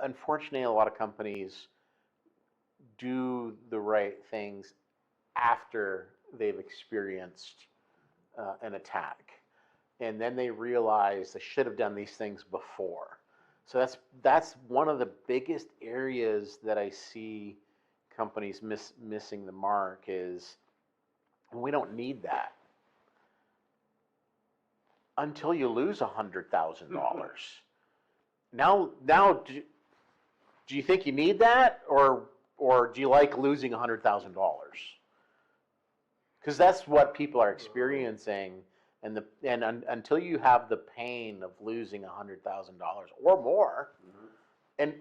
unfortunately, a lot of companies do the right things after they've experienced an attack, and then they realize they should have done these things before. So that's one of the biggest areas that I see companies missing the mark is, and we don't need that until you lose $100,000. Now, do you think you need that, or do you like losing $100,000? Because that's what people are experiencing, and until you have the pain of losing $100,000 or more, and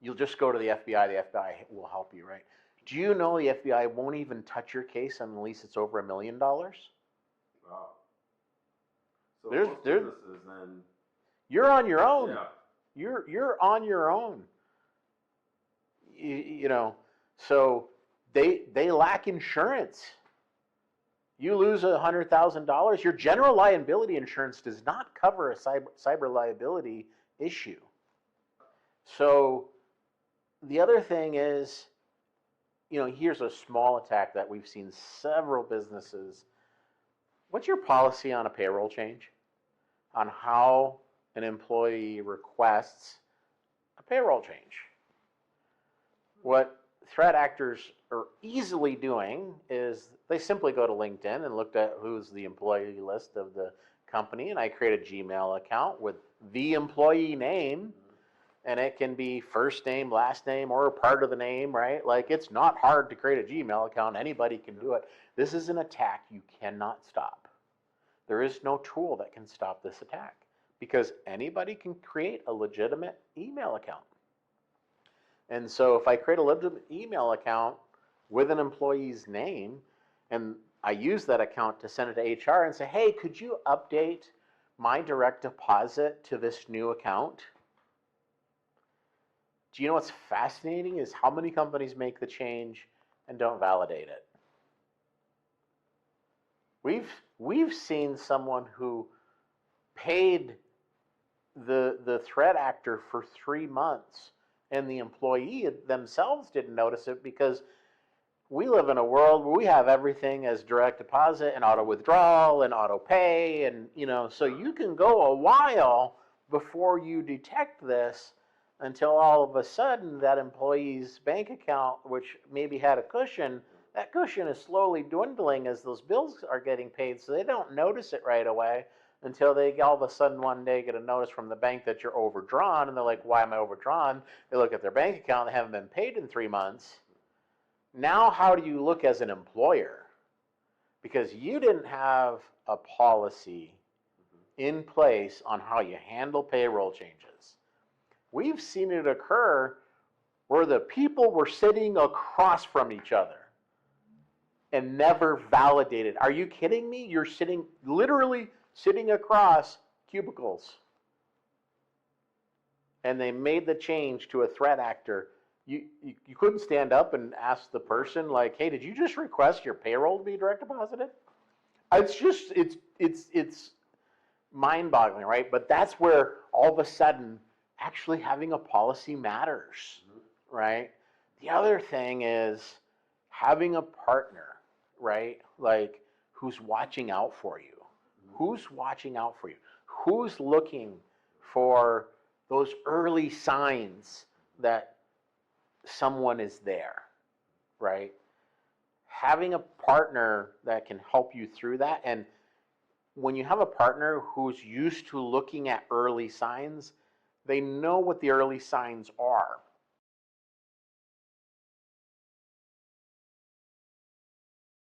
you'll just go to the FBI. The FBI will help you, right? Do you know the FBI won't even touch your case unless it's over $1 million? Wow. So most businesses then. You're on your own. Yeah. You're on your own. You know, so they lack insurance. You lose $100,000, your general liability insurance does not cover a cyber liability issue. So the other thing is, you know, here's a small attack that we've seen several businesses. What's your policy on a payroll change? On how an employee requests a payroll change? What threat actors are easily doing is they simply go to LinkedIn and looked at who's the employee list of the company, and I create a Gmail account with the employee name, and it can be first name, last name, or a part of the name, right? Like, it's not hard to create a Gmail account. Anybody can do it. This is an attack you cannot stop. There is no tool that can stop this attack because anybody can create a legitimate email account. And so if I create a legitimate email account with an employee's name, and I use that account to send it to HR and say, hey, could you update my direct deposit to this new account? Do you know what's fascinating is how many companies make the change and don't validate it? We've seen someone who paid the threat actor for 3 months, and the employee themselves didn't notice it because we live in a world where we have everything as direct deposit and auto withdrawal and auto pay, and so you can go a while before you detect this until all of a sudden that employee's bank account, which maybe had a cushion, that cushion is slowly dwindling as those bills are getting paid, so they don't notice it right away until they all of a sudden one day get a notice from the bank that you're overdrawn, and they're like, why am I overdrawn? They look at their bank account, they haven't been paid in 3 months. Now how do you look as an employer? Because you didn't have a policy in place on how you handle payroll changes. We've seen it occur where the people were sitting across from each other and never validated. Are you kidding me? You're literally sitting across cubicles. And they made the change to a threat actor. You couldn't stand up and ask the person, like, hey, did you just request your payroll to be direct deposited? It's mind-boggling, right? But that's where all of a sudden actually having a policy matters, right? The other thing is having a partner, right? Like, who's watching out for you? Who's watching out for you? Who's looking for those early signs that someone is there, right? Having a partner that can help you through that, and when you have a partner who's used to looking at early signs, they know what the early signs are.